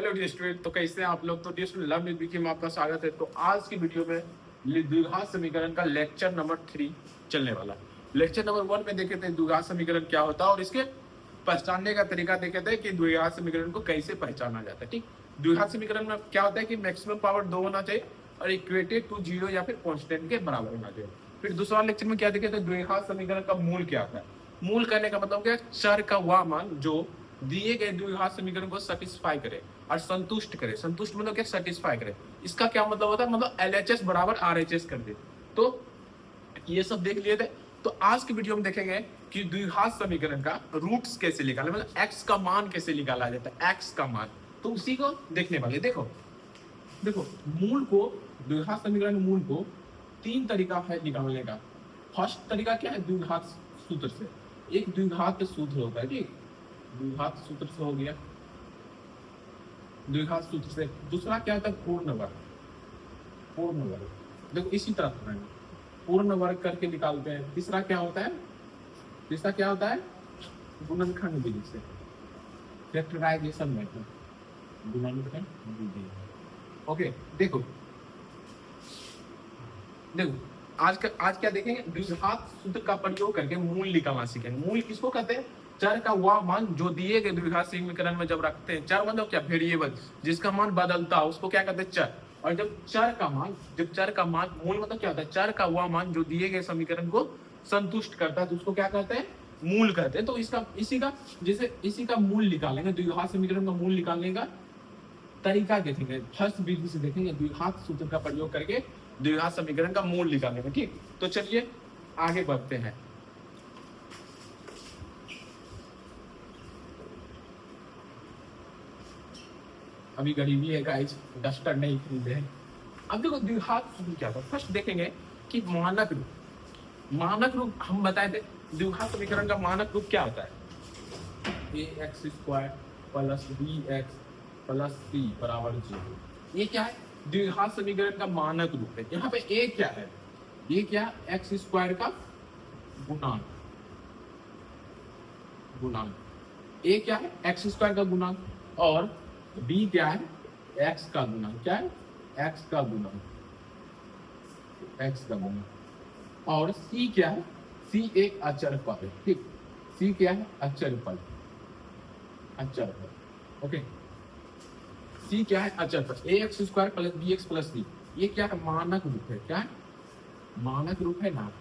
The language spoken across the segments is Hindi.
हेलो डियर स्टूडेंट, तो कैसे हैं आप लोग। तो dear student, learn with Vicky में आपका स्वागत है। तो आज की वीडियो में द्विघात समीकरण का लेक्चर नंबर 3 चलने वाला है। लेक्चर नंबर 1 में देखे थे द्विघात समीकरण क्या होता है और इसके पहचानने का तरीका देखे थे कि द्विघात समीकरण को कैसे पहचाना जाता है। ठीक, द्विघात समीकरण में क्या होता है कि मैक्सिमम पावर 2 होना चाहिए और इक्वेटेड टू 0 या फिर कॉन्स्टेंट के बराबर होना चाहिए। फिर दूसरा लेक्चर में क्या देखे थे, द्विघात समीकरण का मूल क्या होता है। मूल करने का मतलब क्या, चर का वह मान जो दिए गए द्विघात समीकरण को सेटिस्फाई करे और संतुष्ट करे। संतुष्ट मतलब क्या, सेटिस्फाई करे। इसका क्या मतलब होता है, मतलब LHS बराबर RHS कर दे। तो ये सब देख लिए थे। तो आज की वीडियो में देखेंगे कि द्विघात समीकरण का रूट्स कैसे निकाले, मतलब x का मान कैसे निकाला जाता है, x का मान। तो उसी को देखने वाले। देखो देखो मूल को, द्विघात समीकरण मूल को 3 तरीका है निकालने का। फर्स्ट तरीका क्या है, द्विघात सूत्र से। एक द्विघात सूत्र होता है, ठीक, द्विघात सूत्र से हो गया, द्विघात सूत्र से। दूसरा क्या होता है, पूर्ण वर्ग। पूर्ण वर्ग देखो इसी तरह करेंगे, पूर्ण वर्ग करके निकालते हैं। तीसरा क्या होता है, तीसरा क्या होता है, गुणनखंड विधि से, फैक्टराइजेशन मेथड, गुणनखंड विधि। ओके, देखो देखो आज क्या देखेंगे, द्विघात सूत्र का प्रयोग करके मूल निकालना सीखेंगे। मूल किसको कहते हैं, चर का वह मान जो दिए गए द्विघात समीकरण में जब रखते हैं। चर मतलब क्या, वेरिएबल जिसका मान बदलता है उसको क्या कहते हैं, चर। और जब चर का मान, मूल मतलब क्या होता है, चर का वह मान जो दिए गए समीकरण को संतुष्ट करता है तो उसको क्या कहते हैं, मूल कहते हैं। तो इसी का मूल निकालेंगे, द्विघात समीकरण का मूल निकालने का तरीका देखेंगे। फर्स्ट विधि से देखेंगे, द्विघात सूत्र का प्रयोग करके द्विघात समीकरण का मूल निकालेंगे। ठीक, तो चलिए आगे बढ़ते हैं। अभी गरीबी है गाइस, डस्टर नहीं खरीदे हैं। अब देखो द्विघात सूत्र क्या था, फर्स्ट देखेंगे कि मानक रूप। मानक रूप हम बताए थे, द्विघात समीकरण का मानक रूप क्या होता है, ax² plus bx plus c बराबर 0। ये क्या है, द्विघात समीकरण का मानक रूप है। यहाँ पे a क्या है, ये क्या है, x² का गुणांक। a क्या है, x² का गुणांक, और b क्या है, x का गुणांक। क्या है, x का गुणांक, और c क्या है, c एक अचर पद है। ठीक, c क्या है, अचर पद। ओके, c क्या है, अचर पद। ax² plus bx plus c, ये क्या है, मानक रूप है। क्या है, मानक रूप है ना,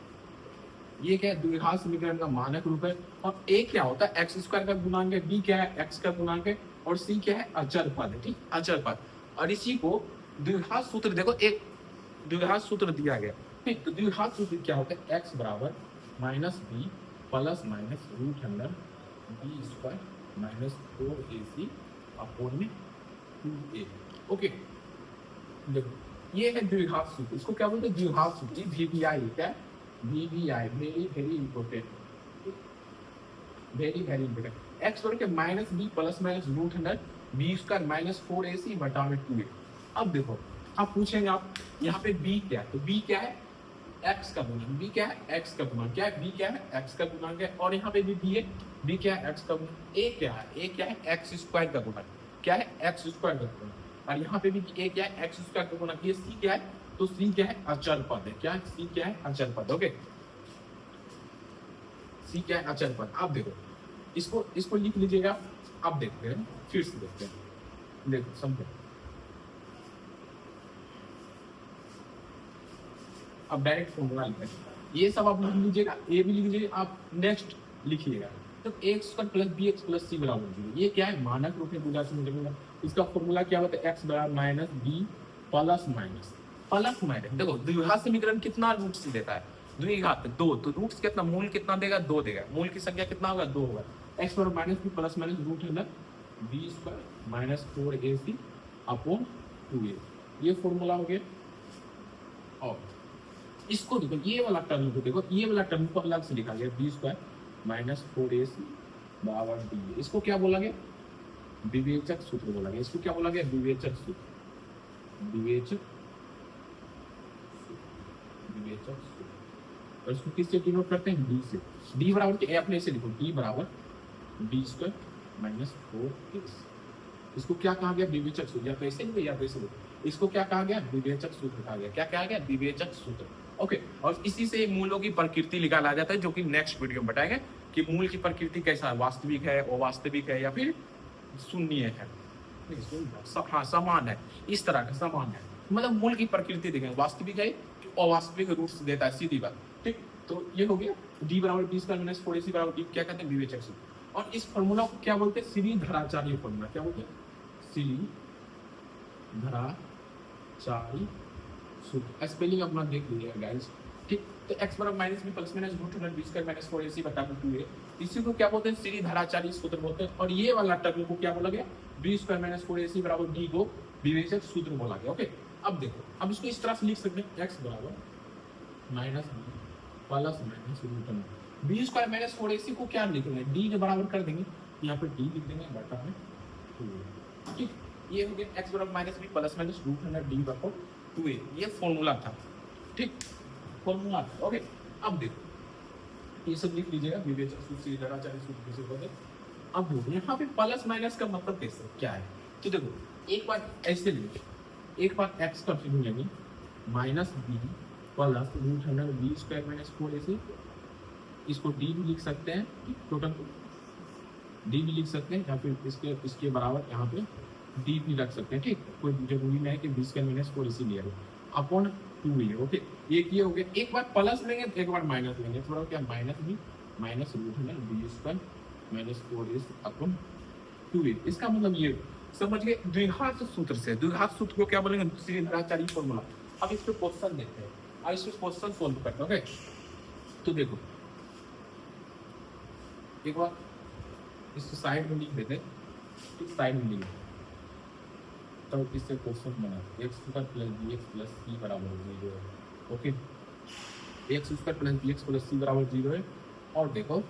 ये क्या है, द्विघात समीकरण का मानक रूप है। और a क्या होता है, x² का गुणांक है, b क्या है, x का गुणांक है, और c क्या है, अचर पद है। ठीक, अचर पद। और इसी को द्विघात सूत्र, देखो एक द्विघात सूत्र दिया गया। ठीक, तो द्विघात सूत्र क्या होता है, x बराबर minus b plus minus root under b² minus 4ac upon में 2a। ओके, देखो ये है द्विघात सूत्र। इसको क्या बोलते हैं, द्विघात सूत्र, VBI। क्या है, VBI, very very important, very very important. x बढ़ के minus b plus minus root under b² minus 4ac बटा में 2a। अब देखो, आप पूछेंगे आप यहाँ पे b क्या है, तो b क्या है, x का गुणांक। b क्या है, x का गुणांक। क्या है, b क्या है, x का गुणांक है, और यहाँ पे भी b है, b क्या है, x का गुणांक। a क्या है, a क्या है, x² का गुणांक। क्या है, x² का गुणांक। और यहाँ पे भी a क्या है, x² का गुणांक। ये c क्या है, तो c क्या है, अचर पद है। क्या है, c क्या है, अचर पद। ओके, c क्या है, अचर पद। अब देखो इसको लिख लीजिएगा। अब देखते हैं, फिर से देखते हैं, देखो समझो। अब डायरेक्ट फॉर्मूला लिखें, ये सब आप लिख लीजिएगा, ए भी लिख लीजिएगा। आप नेक्स्ट लिखिएगा, तो x² plus bx plus c बराबर 0। ये क्या है, मानक रूप है द्विघात समीकरण का। इसका फॉर्मूला क्या होता है, x बराबर माइनस b प्लस माइनस देखो द्विघात समीकरण कितना रूट्स देता है, द्विघात 2, तो रूट्स कितना, मूल कितना देगा, 2 देगा। मूल की संख्या कितना होगा, 2 होगा। x बराबर minus b plus minus root under b² minus 4ac upon 2a। ये फॉर्मूला हो गया। और इसको देखो, ये वाला टर्म को देखो, ये वाला टर्म को अलग से लिखा गया, b² माइनस 4ac बराबर d। इसको क्या बोला गया, विवेचक सूत्र बोला गया। इसको क्या बोला गया, विवेचक सूत्र, विवेचक सूत्र। और इसको किससे डिनोट करते हैं, d से। d बराबर के अपने से लिखो, d बराबर b² माइनस 4ac। इसको क्या कहा गया? विवेचक सूत्र, या कैसे भी या कैसे भी, इसको क्या कहा गया? विवेचक सूत्र कहा गया। क्या कहा गया? विवेचक सूत्र। ओके, और इसी से मूलों की प्रकृति निकाला जाता है, जो कि नेक्स्ट वीडियो में बताएंगे कि मूल की प्रकृति कैसा है, वास्तविक है, अवास्तविक है, या फिर शून्य है। हाँ, समान है, इस तरह का समान है, मतलब मूल की प्रकृति देखेंगे, वास्तविक है कि अवास्तविक रूप से देता है, सीधी बात। ठीक, तो ये हो गया डी बराबर बी स्क्वायर माइनस 4ac बराबर डी, क्या कहते हैं? विवेचक सूत्र। और इस फॉर्मूला को क्या बोलते हैं? श्रीधराचार्य फॉर्मूला। क्या बोलते हैं? श्रीधराचार्य सूत्र। स्पेलिंग अपना देख लीजिएगा गाइस। ठीक, तो x बराबर minus b plus minus root under b square minus 4ac बटा 2a, इसी को क्या बोलते हैं? श्रीधराचार्य सूत्र बोलते हैं। और ये वाला टर्म को क्या बोला गया? बी स्क्वायर माइनस 4ac बराबर डी को विवेचक सूत्र बोला गया। ओके, अब देखो, अब इसको इस तरह से लिख सकते हैं, x बराबर minus b plus minus root under b square minus 4ac को क्या लिखेंगे? डी के बराबर कर देंगे, यहाँ पे डी लिख देंगे बटा में 2a। ठीक, ये हो गया x बराबर minus b plus minus root under d बटा 2a, ये फॉर्मूला था। ठीक, फॉर्मूला था। ओके, अब देखो ये सब लिख लीजिएगा, विवेचक सूत्र, श्रीधराचार्य सूत्र किसे बोलते हैं। अब देखो यहाँ पे प्लस माइनस का मतलब कैसे क्या है? तो देखो, एक बार ऐसे लिखो, एक बार x का फिर लेंगे minus b plus root under b square minus 4ac, इसको डी भी लिख सकते हैं, टोटल डी भी लिख सकते हैं, या फिर इसके बराबर यहाँ पे डी भी रख सकते हैं। ठीक, कोई जरूरी नहीं है कि बी स्क्वायर माइनस 4ac लिया हो, अपॉन 2a। ओके, एक ये हो गया, एक बार प्लस लेंगे तो एक बार माइनस लेंगे, थोड़ा क्या minus b minus root under b square minus 4ac upon 2a। इसका मतलब ये समझ गए, द्विघात सूत्र से। द्विघात सूत्र को क्या बोलेंगे? श्रीधराचार्य फॉर्मूला। अब इस पे क्वेश्चन देखते हैं, अब इस पे क्वेश्चन सोल्व करते हैं। ओके, तो देखो एक बार इसको साइड में लिख देते हैं, ठीक, साइड में लिख, तो इससे क्वेश्चन बनाते हैं, x square plus bx plus c बराबर 0 है। Okay, x square plus bx plus c बराबर 0 है। और देखो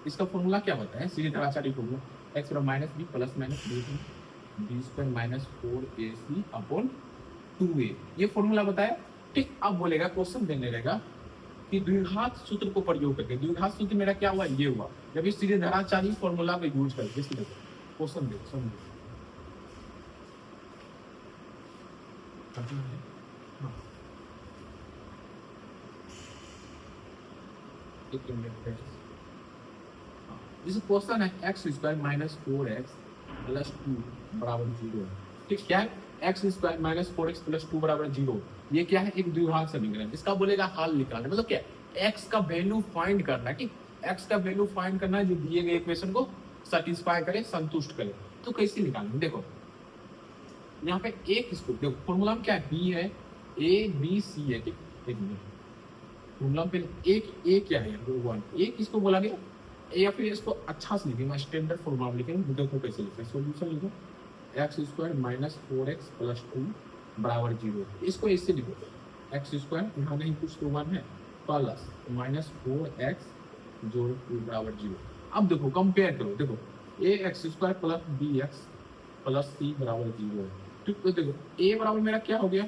इसका फॉर्मूला क्या होता है? श्रीधराचार्य फॉर्मूला, x बराबर minus b plus minus b square minus 4ac upon 2a, ये फॉर्मूला बताया। ठीक, अब बोलेगा, क्वेश्चन देने रहेगा कि द्विघात सूत्र को प्रयोग करके, द्विघात सूत्र मेरा क्या हुआ? ये हुआ, जब इस श्रीधराचार्य फॉर्मूला को यूज करके क्वेश्चन देखो, समझो। हाँ, एक मिनट, इस क्वेश्चन है x square minus 4x plus 2 बराबर 0 है। ठीक, क्या है? X square minus 4x plus 2 बराबर 0, ये क्या है? एक द्विघात समीकरण। इसका बोलेगा हल निकालना, मतलब क्या? x का वैल्यू फाइंड करना है। ठीक, x का वैल्यू फाइंड करना है जो दिए गए इक्वेशन को सेटिस्फाई करे, संतुष्ट करे। तो कैसे निकालेंगे? देखो यहाँ पे एक, इसको देखो फॉर्मूला में क्या है? b है, a b c है। ठीक, एक मिनट, फॉर्मूला पे एक a क्या है? 1, एक इसको बोला गया, या फिर इसको अच्छा से लिखेंगे, स्टैंडर्ड फॉर्मूला लिखेंगे। देखो कैसे लिखें, सॉल्यूशन लिखो, x square minus 4x plus 2 बराबर 0, इसको इससे लिखो, एक्स स्क्वायर यहाँ नहीं कुछ तो 1 है, प्लस माइनस 4x जोड़ 2 बराबर 0। अब देखो कंपेयर करो, देखो A X square plus B X plus C बराबर 0 है। ठीक, तो देखो ए बराबर मेरा क्या हो गया?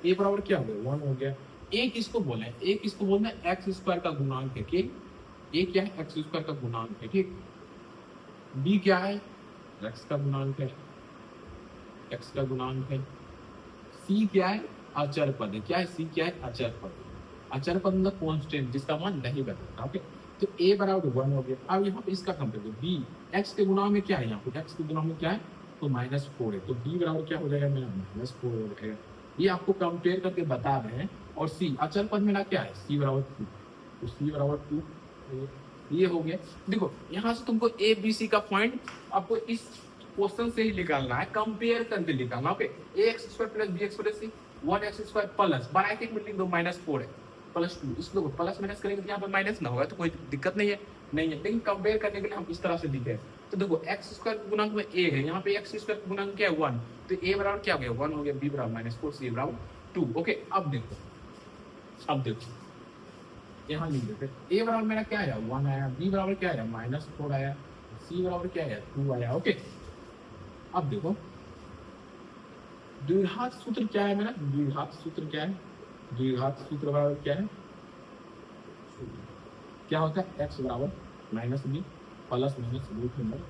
ए बराबर क्या हो गया? 1 हो गया। ए किसको बोले? ए किसको बोलना है? एक्स स्क्वायर का गुणांक है। कि ए क्या है? एक्स स्क्वायर का गुणांक है। ठीक, बी क्या है? एक्स का गुणांक है, एक्स का गुणांक है। सी क्या है? अचर पद है। क्या है? सी क्या है? अचर पद। अचर पद मतलब कांस्टेंट, जिसका मान नहीं बदलता। ओके, तो ए बराबर 1 हो गया। अब यहाँ पे इसका कंपेयर करो, बी एक्स के गुणांक में क्या है? यहाँ पे एक्स के गुणांक में क्या है? तो -4 है, तो बी बराबर क्या हो जाएगा मेरा? -4 हो जाएगा। ये आपको कंपेयर करके बता रहे हैं। और सी अचर पद मेरा क्या है? सी बराबर 2, तो सी बराबर 2 ये हो गया। देखो यहाँ से तुमको ए बी सी का पॉइंट आपको इस क्वेश्चन से ही निकालना है, कंपेयर करके निकालना। Okay, A X square plus B X plus C 1x square plus bracket में लिख दो -4 है प्लस 2, इसको प्लस माइनस करेंगे तो यहाँ पर माइनस ना होगा, तो कोई दिक्कत नहीं है। लेकिन कंपेयर करने के लिए हम इस तरह से लिखे। तो देखो एक्स स्क्वायर गुणांक में ए है, यहाँ पे एक्स स्क्वायर गुणांक क्या है? 1, तो ए बराबर क्या हो गया? 1 हो गया, बी बराबर -4, सी बराबर 2। ओके, अब देखो यहाँ लिख देते, ए बराबर मेरा क्या आया? 1 आया, बी बराबर क्या आया? -4 आया, सी बराबर क्या आया? 2 आया। ओके, अब देखो द्विघात सूत्र क्या है मेरा? द्विघात सूत्र क्या है? द्विघात सूत्र बराबर क्या है? क्या होता है? x बराबर -b plus minus root under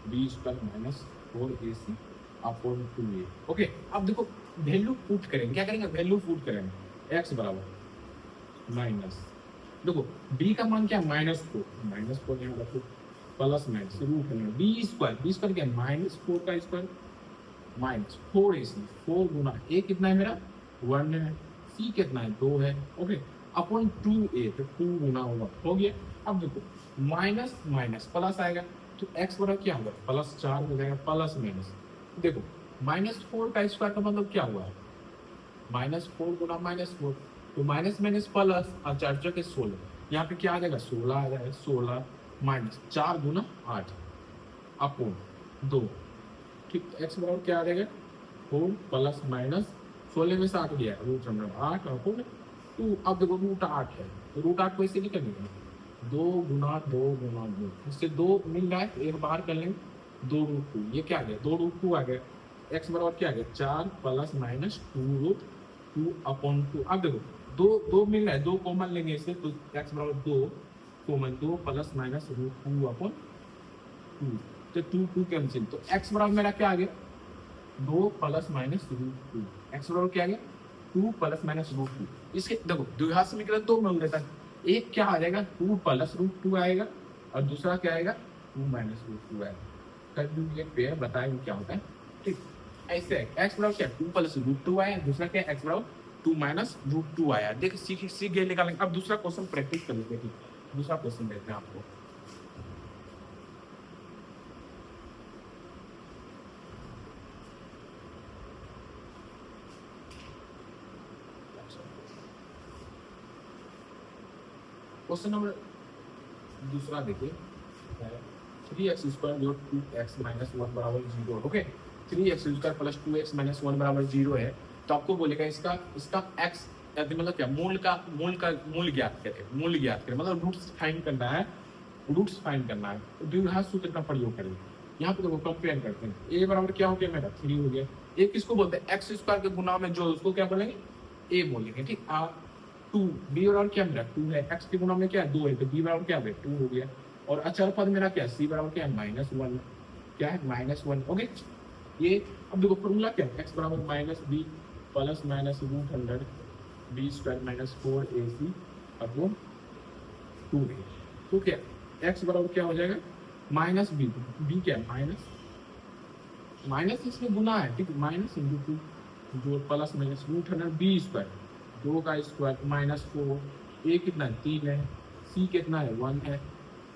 b square -4ac upon 2a। Okay, अब देखो वैल्यू पुट करेंगे, क्या करेंगे, वैल्यू पुट करेंगे। x बराबर माइनस, देखो b का मान क्या है, -4 यहाँ रखो, प्लस माइनस रूट है b स्क्वायर क्या है, -4 का square minus 4ac, 4 Guna a कितना है मेरा 1 है, c कितना है 2 है। ओके, अपॉन 2a, तो 2 गुना होगा, हो गया। अब देखो माइनस माइनस प्लस आएगा, तो x बराबर क्या होगा, +4 हो जाएगा, प्लस माइनस। देखो -4 का स्क्वायर का मतलब क्या हुआ, -4 गुना -4, तो माइनस माइनस प्लस और 4 के 16, यहाँ पे क्या आ जाएगा 16 आ जाएगा, 16 माइनस 4 गुना 8 अपॉन 2, ठीक। एक्स बराबर क्या आ जाएगा 4 प्लस माइनस 16 में से 8 गया, रूट अंडर 8 अपॉन 2। अब देखो रूट 8 है, तो रूट 8 को ऐसे निकलेगा 2 गुना 2 गुना 2, इससे 2 मिल रहा है, एक बाहर कर लेंगे, 2 रूट 2, ये क्या आ गया 2 रूट 2 आ गया। एक्स बराबर क्या आ गया 4 प्लस माइनस 2 रूट 2 अपॉन 2। अब देखो 2 मिल रहा है, 2 कॉमन लेंगे इससे, तो एक्स बराबर 2 common 2 plus minus root 2 upon 2, तो 2 कैंसिल, तो एक्स बराबर मेरा क्या आ गया 2 प्लस माइनस रूट 2। एक्स बराबर क्या आ गया 2 प्लस माइनस रूट 2। इसके देखो द्विघात समीकरण 2 में हो जाता है, एक क्या आ जाएगा 2 प्लस रूट 2 आएगा, और दूसरा क्या आएगा 2 माइनस रूट 2 आएगा। कर दूंगे पेयर, बताएंगे क्या होता है, ठीक। ऐसे एक्स बराबर क्या 2 प्लस रूट 2 आया, दूसरा क्या एक्स बराबर 2 माइनस रूट 2 आया। देखिए सीख गए, निकालेंगे। अब दूसरा क्वेश्चन प्रैक्टिस कर लेते हैं, ठीक। दूसरा क्वेश्चन देते हैं आपको, क्वेश्चन नंबर दूसरा देखिए, 3x स्क्वायर जो 2x माइनस 1 बराबर 0। Okay, 3x square plus 2x minus 1 बराबर 0 है, तो आपको बोलेगा इसका x मतलब क्या, मूल ज्ञात करें, मतलब रूट्स फाइंड करना है, तो द्विघात सूत्र का प्रयोग करेंगे। यहाँ पे देखो कंपेयर करते हैं, a बराबर क्या हो गया मेरा 3 हो गया, a किसको बोलते हैं x स्क्वायर के गुना में जो, उसको क्या बोलेंगे a बोलेंगे, ठीक। 2 b बराबर क्या मेरा 2 है, x के गुना में क्या है 2 है, तो b बराबर क्या है 2 हो गया। और अचर पद मेरा क्या है c बराबर क्या है -1, क्या है -1। ओके, ये अब देखो फॉर्मूला क्या है, x बराबर -b plus minus root 100 b square minus 4ac upon 2a। तो क्या x बराबर क्या हो जाएगा -b, b क्या है माइनस इसमें गुना है, ठीक, माइनस इंटू 2 जो plus minus root 100 b square 2 का स्क्वायर -4, a कितना है 3 है, c कितना है 1 है,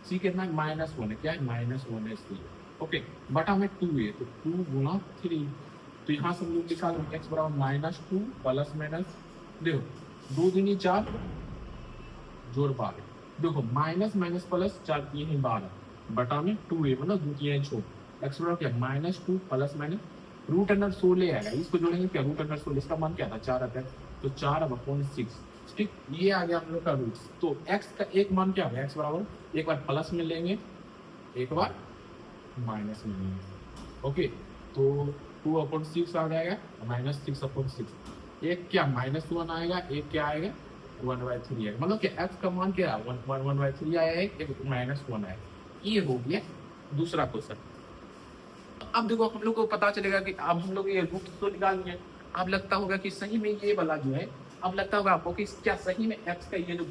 c कितना है -1 है, क्या है -1 है c। ओके, बटा में 2a, तो 2 गुना 3, तो यहाँ से हम लोग निकाल x बराबर -2 प्लस माइनस, देखो 2 दूनी 4 जोड़ 12, देखो माइनस माइनस प्लस 4 3 है 12, बटा में 2a मतलब 2 3 छोड़, x बराबर क्या -2 प्लस माइनस रूट अंडर 16 आएगा, इसको जोड़ेंगे क्या रूट अंडर 16, इसका मान क्या था 4 आता है, तो 4 अपॉन 6, ठीक। ये आ गया हम लोग का रूट्स। तो x का एक मान क्या है, x बराबर एक बार प्लस में लेंगे, एक बार माइनस में लेंगे। ओके, तो 2/6 आ जाएगा, -6/6, एक क्या -1 आएगा, एक क्या आएगा 1/3 आएगा, मतलब कि x का मान क्या है 1/3 आया है, एक -1 आया। ये हो गया दूसरा क्वेश्चन। अब देखो हम लोग को पता चलेगा कि अब हम लोग ये रूट तो निकाल लिए, अब लगता होगा कि सही में ये वाला जो है, अब लगता होगा आपको कि क्या सही में x का ये जो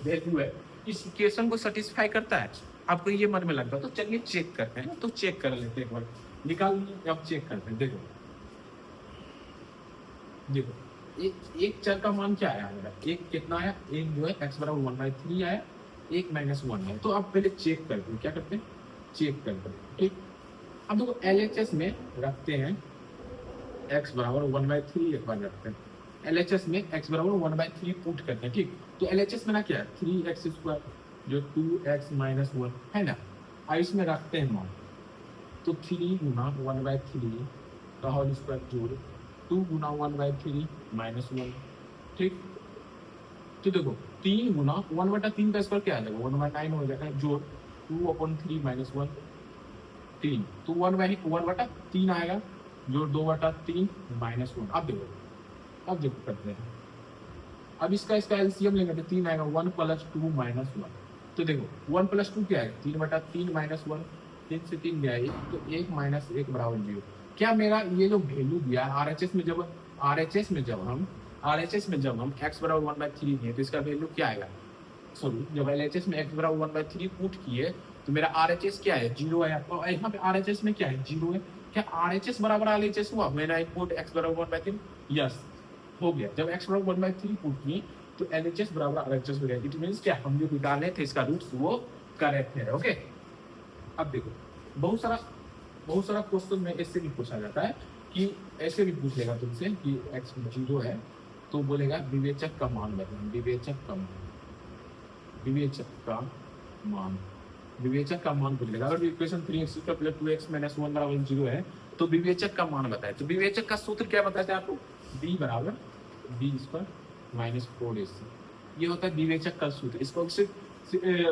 वैल्यू है इस इक्वेशन को सेटिस्फाई करता है, आपको ये मन में लगता है। तो चलिए चेक करते हैं, तो चेक कर लेते हैं, एक बार निकाल लिए, अब चेक करते हैं। देखो एक चर का मान क्या आया मेरा, एक कितना आया, एक जो है x बराबर 1/3 आया, एक -1 है। तो अब पहले चेक करते हैं, क्या करते हैं चेक करते हैं, ठीक। अब देखो LHS में रखते हैं x बराबर 1/3, एक बार रखते हैं LHS में x बराबर 1/3 पुट करते हैं, ठीक। तो LHS में ना क्या है 3x स्क्वायर जो 2x माइनस 1 है ना, और इसमें रखते हैं मान, तो 3 गुना 1/3 का होल स्क्वायर जोड़ 2 गुना 1/3 -1, ठीक। तो देखो 3 गुना 1/3 का स्क्वायर क्या आ जाएगा 1/9 हो जाएगा, जोड़ 2/3 -1 3, तो 1/3 आएगा, जो 2/3 -1। अब देखो करते हैं, अब इसका एलसीएम लेंगे तो 3 आएगा, 1 + 2 -1। तो देखो 1 + 2 क्या है 3/3 -1, 3 से 3 गया 1, तो 1 - 1 बराबर 0। क्या मेरा ये जो वैल्यू दिया है आरएचएस में, जब आरएचएस में जब हम x बराबर 1/3 दिए तो इसका वैल्यू क्या आएगा, सॉरी जब एलएचएस में x बराबर 1/3 पुट किए तो मेरा आरएचएस क्या है, 0 है। और यहाँ पे आरएचएस में क्या है, 0 है। क्या आरएचएस बराबर एलएचएस हुआ, मेरा एक पुट x बराबर 1/3, यस हो गया। जब x बराबर 1/3 पुट किए तो एलएचएस बराबर आरएचएस हो गया। इट मींस क्या, हम जो निकाले थे इसका रूट्स वो करेक्ट है। ओके, अब देखो बहुत सारा क्वेश्चन में ऐसे भी पूछा जाता है कि ऐसे भी पूछ लेगा तुमसे कि x 0 है तो बोलेगा विवेचक का मान बताओ, विवेचक का मान पूछ लेगा। अगर इक्वेशन 3x + 2x - 1 = 0 है तो विवेचक का मान बताए। तो विवेचक का सूत्र क्या बताते हैं आपको, b बराबर b² - 4ac, ये होता है विवेचक का सूत्र। इसको सिर्फ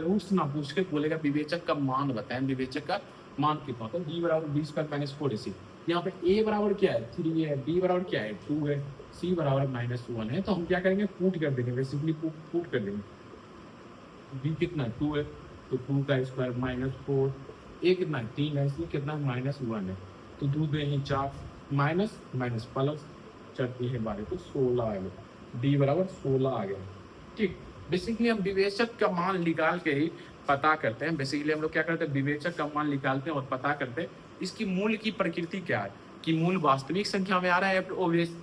रूट्स ना पूछ के बोलेगा विवेचक का मान बताएं, विवेचक का मान कितना होता है, b बराबर b² - 4ac। यहाँ पे a बराबर क्या है, 3 है, b बराबर क्या है, 2 है, c बराबर -1 है। तो हम क्या करेंगे, पुट कर देंगे, बेसिकली पुट कर देंगे। b कितना है, 2 है तो 2 का स्क्वायर -4, a कितना है, 3 है, c कितना -1 है। तो 2 2 हैं 4, माइनस प्लस 4 है 12, तो 16 आ गया, d बराबर 16 आ गया। ठीक, बेसिकली हम विवेचक का मान निकाल के ही पता करते हैं। बेसिकली हम लोग क्या करते हैं, विवेचक का मान निकालते हैं और पता करते हैं इसकी मूल की प्रकृति क्या है, कि मूल वास्तविक संख्या में आ रहा है या फिर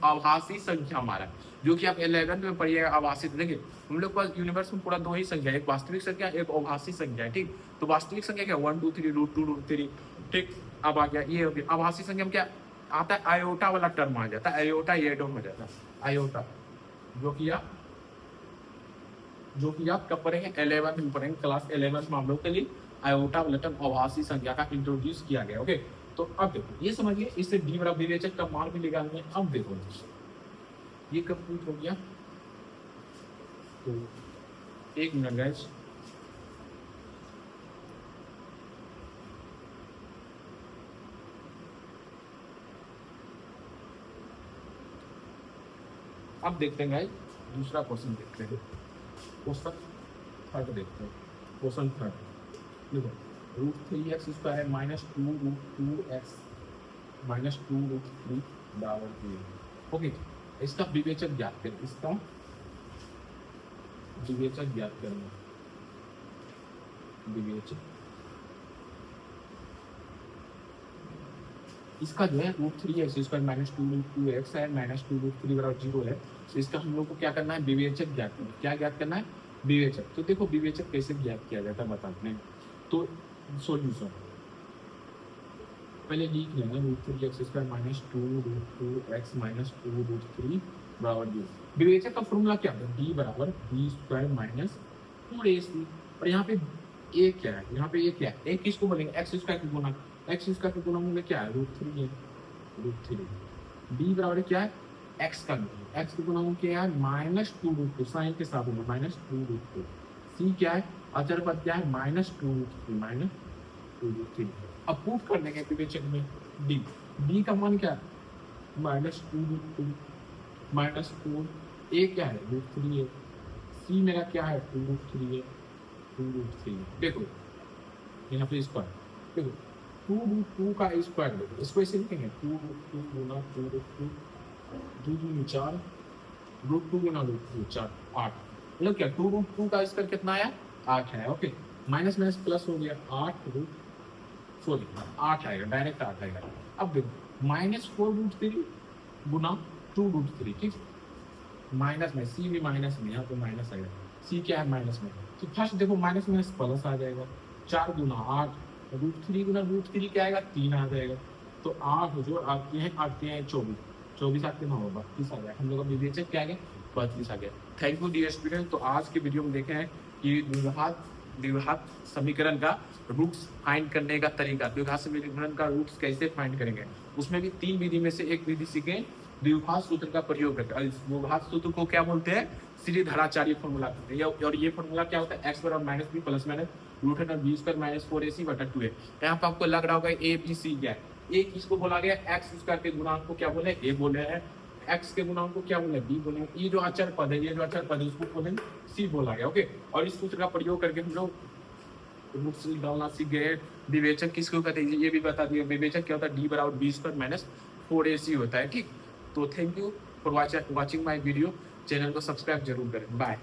आभासी संख्या में आ रहा है, जो कि आप 11th में पढ़िएगा आभासी। देखिए हम लोग पास यूनिवर्स में पूरा 2 ही संख्या है, एक वास्तविक संख्या, एक आभासी संख्या है। ठीक, तो वास्तविक संख्या क्या, 1 2 3 √2 √3। ठीक, अब आ गया ये हो गया। आभासी संख्या में क्या आता है, आयोटा वाला टर्म आ जाता है, आयोटा ये टर्म हो जाता है, आयोटा, जो कि आप कब पढ़ेंगे, 11th में पढ़ेंगे, क्लास 11th में हम लोग के लिए आयोटा वाला टर्म आभासी संख्या का इंट्रोड्यूस किया गया। ओके, तो अब देखो ये समझिए, इससे d बराबर विवेचक का मान भी निकालना है। अब देखो ये कब प्रूफ हो गया, तो 1 मिनट गाइस, अब देखते हैं गाइस दूसरा क्वेश्चन देखते हैं, क्वेश्चन थर्ड देखते हैं। क्वेश्चन थर्ड देखो, √3x² है -2√2x -2√3 बराबर 0। ओके, इसका विवेचक ज्ञात करें, इसका विवेचक ज्ञात करेंगे। विवेचक इसका जो है √3x² -2√2x है -2√3 बराबर 0 है। तो इसका हम लोग को क्या करना है, विवेचक ज्ञात करना है। क्या ज्ञात करना है, विवेचक। तो देखो विवेचक कैसे ज्ञात किया जाता है बताते हैं। तो सॉल्यूशन पहले लिख लेंगे, √3x² -2√2x -2√3 बराबर 0। विवेचक का फॉर्मूला क्या है, d बराबर b² - 4ac। और यहाँ पे a क्या है, यहाँ पे a क्या है, a किसको बोलेंगे, x² की गुना, x² के गुना मूल्य क्या है, √3 है, √3। b बराबर क्या है, x का गुना, x के गुना मूल्य क्या है, -2√2, साइन के साथ होगा -2√2। c क्या है, अचर पद क्या है, -2√3 -2√3। अब प्रूफ कर देंगे विवेचक में d का मान क्या है, -2√2 -4, a क्या है, √3 है, c मेरा क्या है, 2√3 है, 2√3। देखो यहाँ पे स्क्वायर, देखो 2√2 का स्क्वायर देखो, इसको ऐसे लिखेंगे 2√2 गुना 2√2, 2 2 4, √2 गुना √2 4, 8। मतलब क्या 2√2 का स्क्वायर कितना आया, 8 है। ओके, माइनस माइनस प्लस हो गया, 8 आएगा, डायरेक्ट 8 आएगा। अब देखो -4√3 गुना 2√3, ठीक, माइनस में, सी भी माइनस में, यहाँ पे माइनस आएगा, सी क्या है, माइनस में। तो फर्स्ट देखो माइनस माइनस प्लस आ जाएगा, 4 गुना 8, √3 गुना √3 क्या आएगा, 3 आ जाएगा। तो 8 जो आते हैं 24, 24 आते हैं 32 आ गया। हम लोग का विवेचक क्या आ गया, 32 आ गया। Thank you dear student. तो आज की वीडियो में देखे हैं कि द्विघात समीकरण का रूट्स फाइंड करने का तरीका, द्विघात समीकरण का रूट्स कैसे फाइंड करेंगे। उसमें भी 3 विधि में से एक विधि सीखे, द्विघात सूत्र का प्रयोग करके। द्विघात सूत्र को क्या बोलते हैं, श्रीधराचार्य फॉर्मूला कहते हैं। और ये फॉर्मूला क्या होता है, x बराबर -b plus minus √b² - 4ac/2 है। यहाँ पे आपको लग रहा होगा a b c क्या है, a किसको बोला गया, x² के गुणांक को क्या बोले, a बोले हैं, x के गुणांक को क्या बोले, b बोले। ये जो अचर पद है, उसको बोले c बोला गया। ओके, और इस सूत्र का प्रयोग करके हम लोग रूट्स डालना सीख गए। विवेचक किसको कहते हैं ये भी बता दिया। विवेचक क्या होता है, डी बराबर 20/-4ac होता है। ठीक, तो thank you for watching my video. Channel को सब्सक्राइब जरूर करें। बाय।